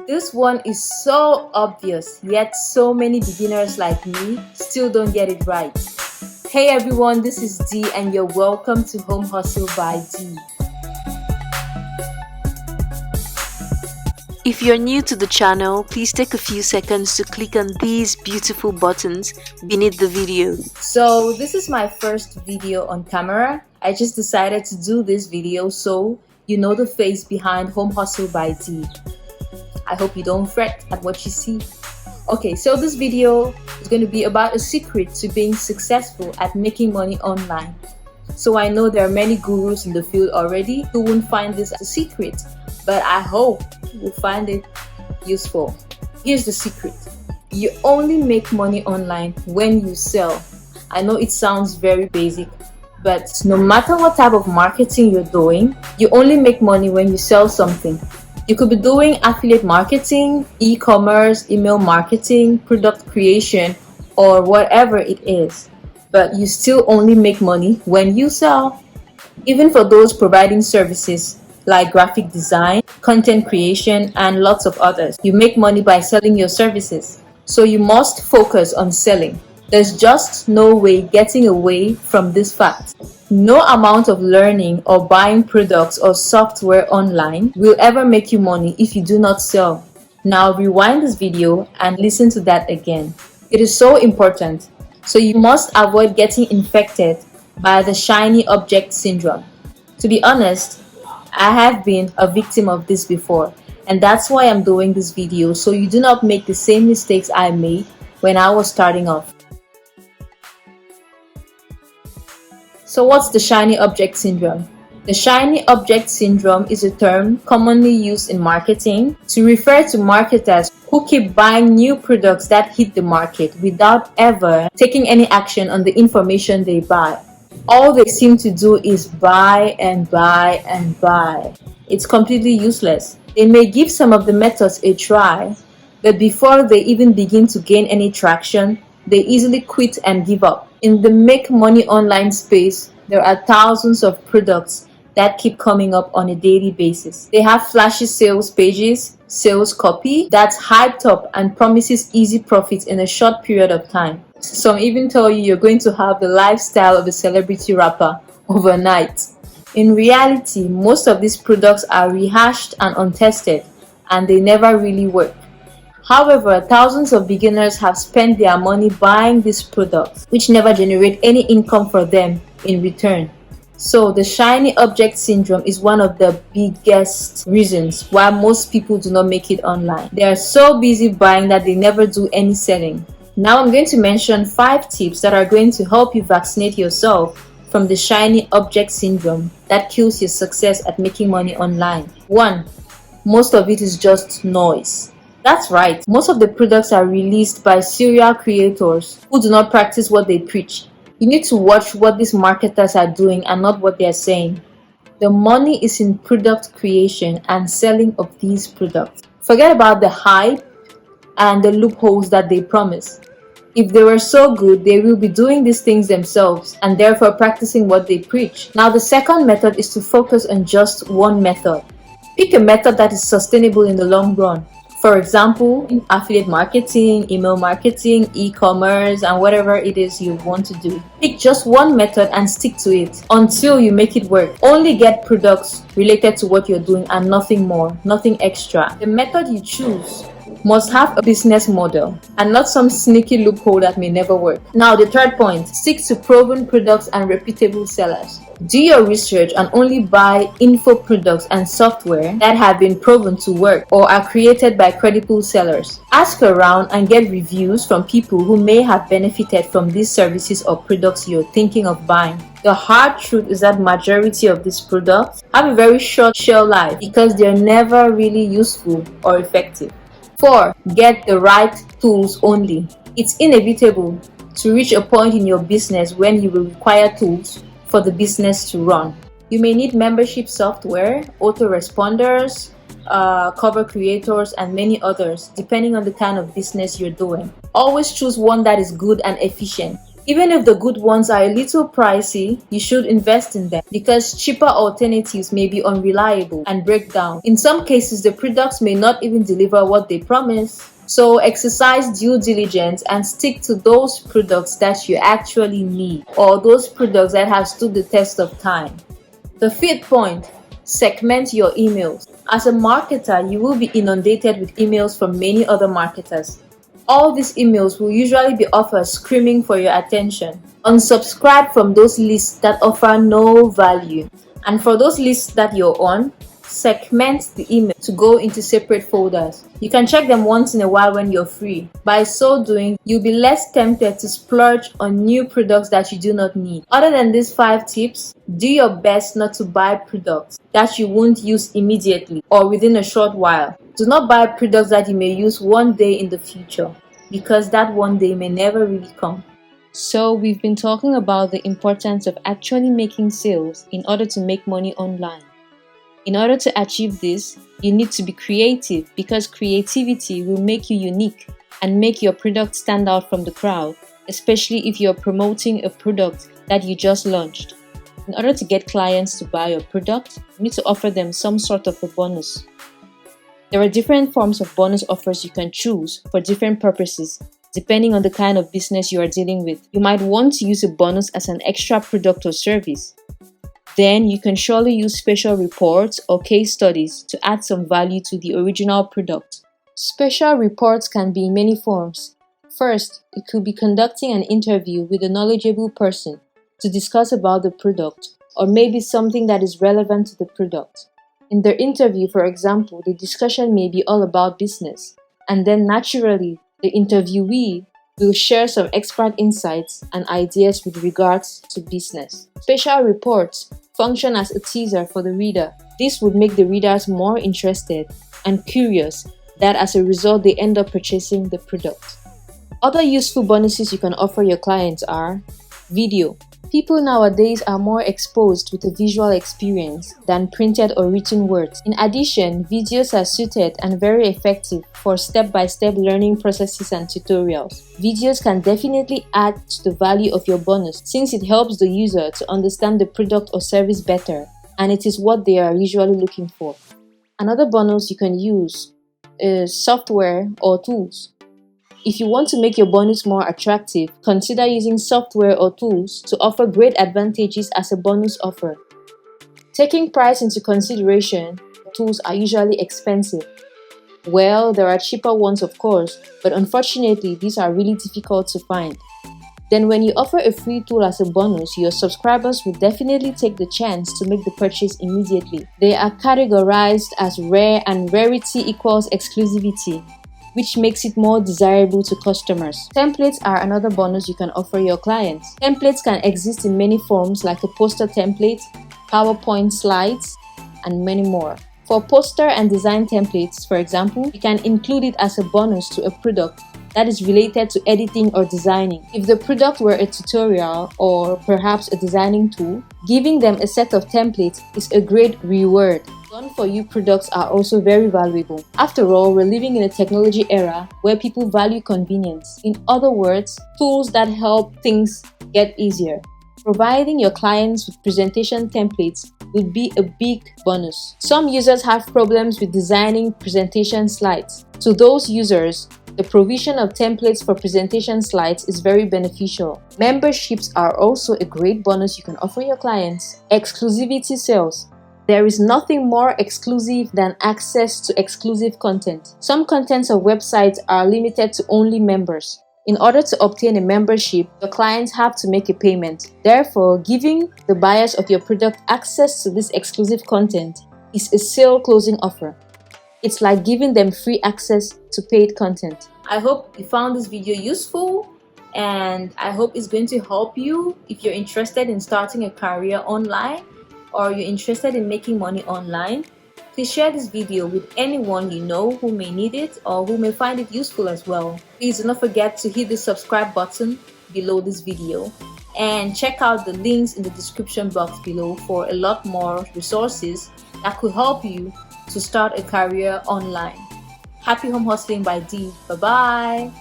This one is so obvious, yet so many beginners like me still don't get it right. Hey everyone, this is Dee and you're welcome to Home Hustle by Dee. If you're new to the channel, please take a few seconds to click on these beautiful buttons beneath the video. So this is my first video on camera. I just decided to do this video so you know the face behind Home Hustle by Dee. I hope you don't fret at what you see. Okay, so this video is going to be about a secret to being successful at making money online. So I know there are many gurus in the field already who won't find this a secret, but I hope you'll find it useful. Here's the secret. You only make money online when you sell. I know it sounds very basic, but no matter what type of marketing you're doing, you only make money when you sell something. You could be doing affiliate marketing, e-commerce, email marketing, product creation, or whatever it is. But you still only make money when you sell. Even for those providing services like graphic design, content creation, and lots of others, you make money by selling your services. So you must focus on selling. There's just no way getting away from this fact. No amount of learning or buying products or software online will ever make you money if you do not sell. Now rewind this video and listen to that again. It is so important. So you must avoid getting infected by the shiny object syndrome. To be honest, I have been a victim of this before, and that's why I'm doing this video, so you do not make the same mistakes I made when I was starting off. So what's the shiny object syndrome? The shiny object syndrome is a term commonly used in marketing to refer to marketers who keep buying new products that hit the market without ever taking any action on the information they buy. All they seem to do is buy and buy and buy. It's completely useless. They may give some of the methods a try, but before they even begin to gain any traction, they easily quit and give up. In the make money online space, there are thousands of products that keep coming up on a daily basis. They have flashy sales pages, sales copy that's hyped up and promises easy profits in a short period of time. Some even tell you you're going to have the lifestyle of a celebrity rapper overnight. In reality, most of these products are rehashed and untested, and they never really work. However, thousands of beginners have spent their money buying these products, which never generate any income for them in return. So the shiny object syndrome is one of the biggest reasons why most people do not make it online. They are so busy buying that they never do any selling. Now I'm going to mention 5 tips that are going to help you vaccinate yourself from the shiny object syndrome that kills your success at making money online. 1. Most of it is just noise. That's right, most of the products are released by serial creators who do not practice what they preach. You need to watch what these marketers are doing and not what they are saying. The money is in product creation and selling of these products. Forget about the hype and the loopholes that they promise. If they were so good, they will be doing these things themselves and therefore practicing what they preach. Now the second method is to focus on just one method. Pick a method that is sustainable in the long run. For example, affiliate marketing, email marketing, e-commerce, and whatever it is you want to do. Pick just one method and stick to it until you make it work. Only get products related to what you're doing and nothing more, nothing extra. The method you choose must have a business model and not some sneaky loophole that may never work. Now the third point, stick to proven products and reputable sellers. Do your research and only buy info products and software that have been proven to work or are created by credible sellers. Ask around and get reviews from people who may have benefited from these services or products you're thinking of buying. The hard truth is that majority of these products have a very short shelf life because they're never really useful or effective. 4. Get the right tools only. It's inevitable to reach a point in your business when you will require tools for the business to run. You may need membership software, autoresponders, cover creators, and many others, depending on the kind of business you're doing. Always choose one that is good and efficient. Even if the good ones are a little pricey, you should invest in them because cheaper alternatives may be unreliable and break down. In some cases, the products may not even deliver what they promise. So exercise due diligence and stick to those products that you actually need or those products that have stood the test of time. The fifth point, segment your emails. As a marketer, you will be inundated with emails from many other marketers. All these emails will usually be offers screaming for your attention. Unsubscribe from those lists that offer no value. And for those lists that you're on, segment the email to go into separate folders. You can check them once in a while when you're free. By so doing, you'll be less tempted to splurge on new products that you do not need. Other than these 5 tips, do your best not to buy products that you won't use immediately or within a short while. Do not buy products that you may use one day in the future because that one day may never really come. So we've been talking about the importance of actually making sales in order to make money online. In order to achieve this, you need to be creative because creativity will make you unique and make your product stand out from the crowd, especially if you're promoting a product that you just launched. In order to get clients to buy your product, you need to offer them some sort of a bonus. There are different forms of bonus offers you can choose for different purposes, depending on the kind of business you are dealing with. You might want to use a bonus as an extra product or service. Then you can surely use special reports or case studies to add some value to the original product. Special reports can be in many forms. First, it could be conducting an interview with a knowledgeable person to discuss about the product or maybe something that is relevant to the product. In the interview, for example, the discussion may be all about business, and then naturally, the interviewee will share some expert insights and ideas with regards to business. Special reports function as a teaser for the reader. This would make the readers more interested and curious that as a result they end up purchasing the product. Other useful bonuses you can offer your clients are video. People nowadays are more exposed with a visual experience than printed or written words. In addition, videos are suited and very effective for step-by-step learning processes and tutorials. Videos can definitely add to the value of your bonus since it helps the user to understand the product or service better, and it is what they are usually looking for. Another bonus you can use is software or tools. If you want to make your bonus more attractive, consider using software or tools to offer great advantages as a bonus offer. Taking price into consideration, tools are usually expensive. Well, there are cheaper ones of course, but unfortunately these are really difficult to find. Then when you offer a free tool as a bonus, your subscribers will definitely take the chance to make the purchase immediately. They are categorized as rare and rarity equals exclusivity, which makes it more desirable to customers. Templates are another bonus you can offer your clients. Templates can exist in many forms like a poster template, PowerPoint slides, and many more. For poster and design templates, for example, you can include it as a bonus to a product that is related to editing or designing. If the product were a tutorial or perhaps a designing tool, giving them a set of templates is a great reward. Done-for-you products are also very valuable. After all, we're living in a technology era where people value convenience. In other words, tools that help things get easier. Providing your clients with presentation templates would be a big bonus. Some users have problems with designing presentation slides. To those users, the provision of templates for presentation slides is very beneficial. Memberships are also a great bonus you can offer your clients. Exclusivity sales. There is nothing more exclusive than access to exclusive content. Some contents of websites are limited to only members. In order to obtain a membership, your clients have to make a payment. Therefore, giving the buyers of your product access to this exclusive content is a sale closing offer. It's like giving them free access to paid content. I hope you found this video useful, and I hope it's going to help you if you're interested in starting a career online or you're interested in making money online. Please share this video with anyone you know who may need it or who may find it useful as well. Please do not forget to hit the subscribe button below this video and check out the links in the description box below for a lot more resources that could help you to start a career online. Happy home hustling by D. Bye bye.